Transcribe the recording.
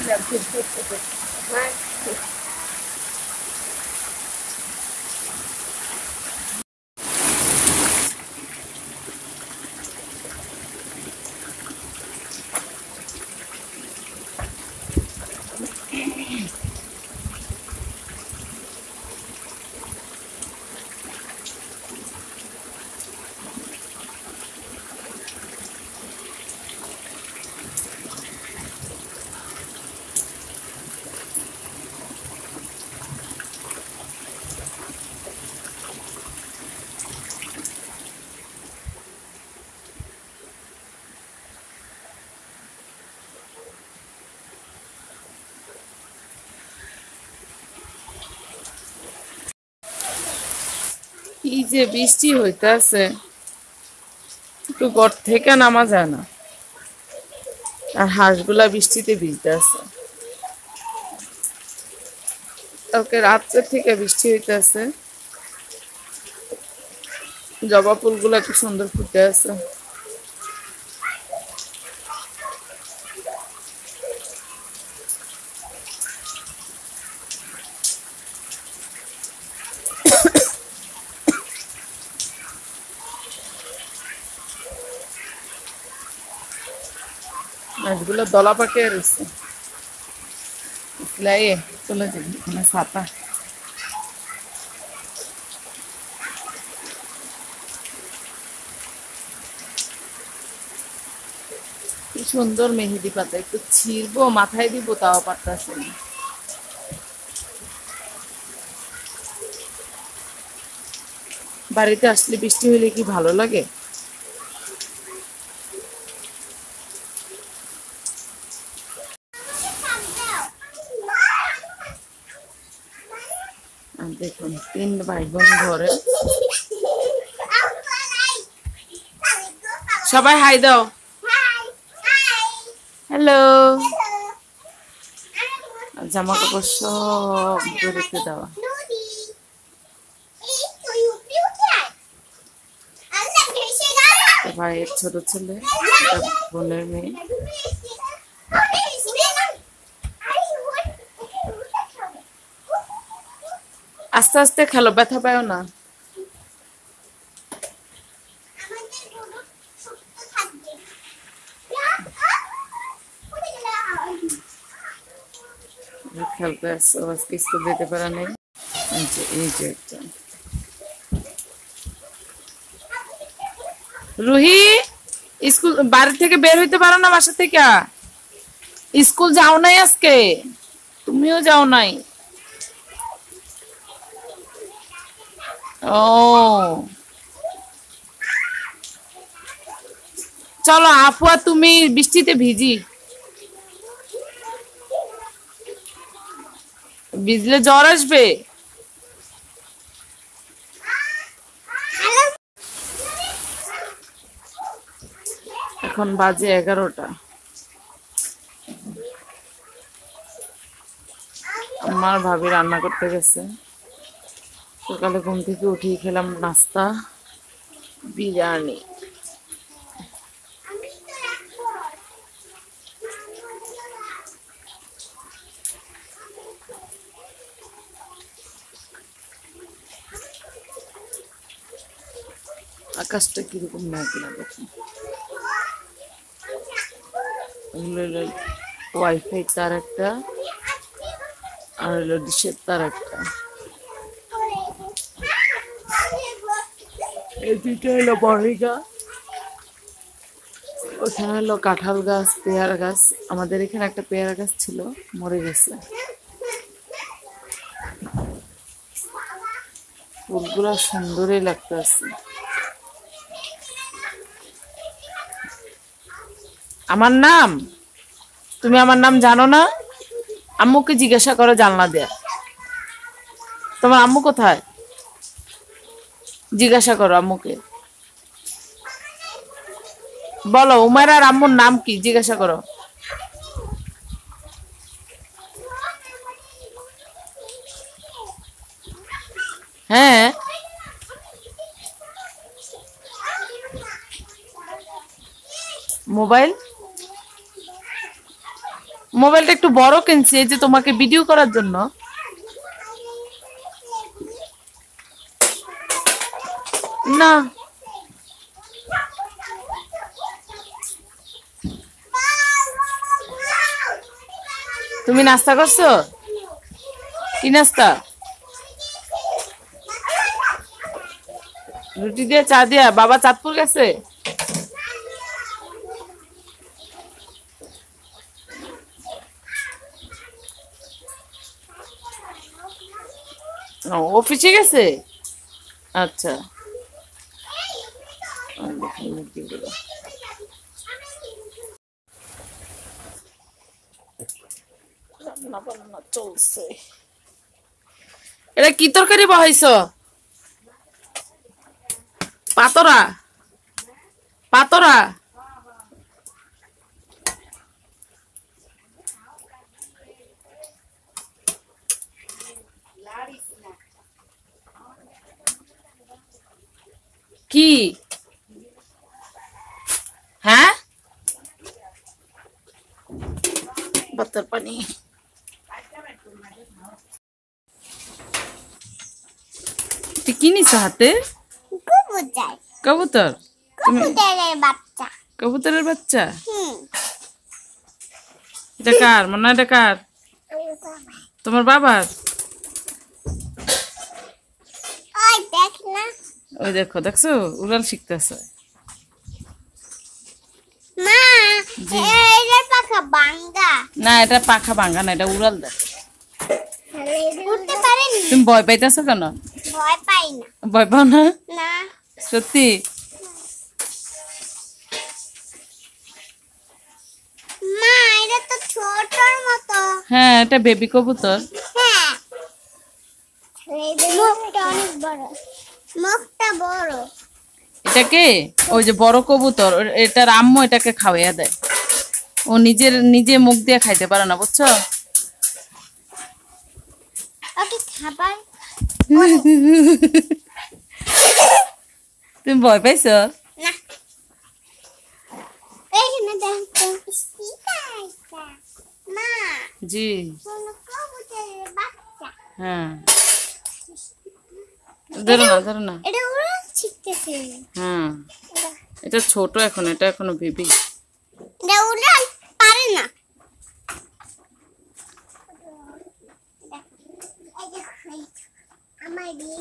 কি যে বৃষ্টি হইতাছে, একটু ঘর থেকে নামা যায় না। আর হাঁসগুলা বৃষ্টিতে ভিজতে আছে। কালকে রাত্রে থেকে বৃষ্টি হইতেছে। জবা ফুলগুলা কি সুন্দর ফুটে আছে। হাঁসগুলো দলা পাকিয়ে রয়েছে। চলে যাবে এখানে ছাতা। কি সুন্দর মেহেদি পাতা, একটু ছিড়বো মাথায় দিব তাও পারতাছে না। বাড়িতে আসলে বৃষ্টি হইলে কি ভালো লাগে। দেখুন 3 ভাই বোন ঘরে। সবাই হাই দাও। হ্যালো। জামা কাপড় সব রেখে দেওয়া। ভাইয়ের ছোট ছেলে, বোনের মেয়ে। আস্তে আস্তে খেলো, ব্যথা পাও না। খেলতে আসছো, আজকে স্কুল যেতে পারা নেই। এই যে একটা রুহি, স্কুল বাড়ি থেকে বের হইতে পারো না? বাসা থেকে স্কুল যাও নাই আজকে? তুমিও যাও নাই? ও চলো আফুয়া তুমি বৃষ্টিতে ভিজি। ভিজলে জ্বর আসবে। এখন বাজে 11টা। আমার ভাবি রান্না করতে গেছে। সকালে ঘুম থেকে উঠিয়ে খেলাম নাস্তা, বিরিয়ানি। আকাশটা কিরকম মেঘলা দেখুন। ওয়াইফাই তার একটা, আর হলো ডিশের তার একটা। এই দুইটা হলো বড়িগা, ওখানে হলো কাঁঠাল গাছ, পেয়ারা গাছ। আমাদের এখানে একটা পেয়ারা গাছ ছিল, মরে গেছে। ফুলগুলো সুন্দরই লাগতেছে। আমার নাম, তুমি আমার নাম জানো না? আম্মুকে জিজ্ঞাসা করো জানলা দেয়া। তোমার আম্মু কোথায়? জিজ্ঞাসা করো আম্মুকে। বলো উমাইরার আম্মুর নাম কি, জিজ্ঞাসা করো। হ্যাঁ, মোবাইল মোবাইলটা একটু বড় কিনছি এই যে তোমাকে ভিডিও করার জন্য। না তুমি নাস্তা করছো? কি নাস্তা? রুটি দিয়ে চা দিয়া? বাবা চাঁদপুর গেছে? ও, অফিসে গেছে? আচ্ছা। রান্না বান্না চলছে। এটা কি তরকারি বহাইছ? পাতরা? পাতরা? কি? হ্যাঁ, বাতার পানি। তুই কি নিছ হাতে? কবুতর। কবুতর? কবুতরের বাচ্চা। কবুতরের বাচ্চা? এটা কার? মনে হয় এটা কার? তোমার বাবার? ওই দেখ না। ওই দেখো, দেখছো উড়াল শিখতেছে। মা, এটার পাখা ভাঙা। না, এটা পাখা ভাঙা না, এটা উড়াল দেখ। উঠতে পারেনি। তুমি ভয় পাইতেছো কেন? ভয় পাই না। ভয় পাও না? না। সত্যি? মা, এটা তো ছোটর মতো। হ্যাঁ, এটা বেবি কবুতর। হ্যাঁ, মুখটা অনেক বড়। মুখটা বড়। এটাকে ওই যে বড় কবুতর, এটার আম্মু এটাকে খাওয়াইয়া দেয়। ও নিজে মুখ দিয়ে খাইতে পারে না, বুঝছো? ওকে খাবার। তুমি ভয় পাইছো? না। এইখানে দেখো স্টিকার আছে। মা, জি। কোন কবুতরের বাচ্চা। হ্যাঁ, ধরো না, ধরো না। এটা উড়াল শিখতেছে। হ্যাঁ, এটা ছোট এখন, এটা এখনো বেবি। এটা উড়াল পারে না। আমার দিয়ে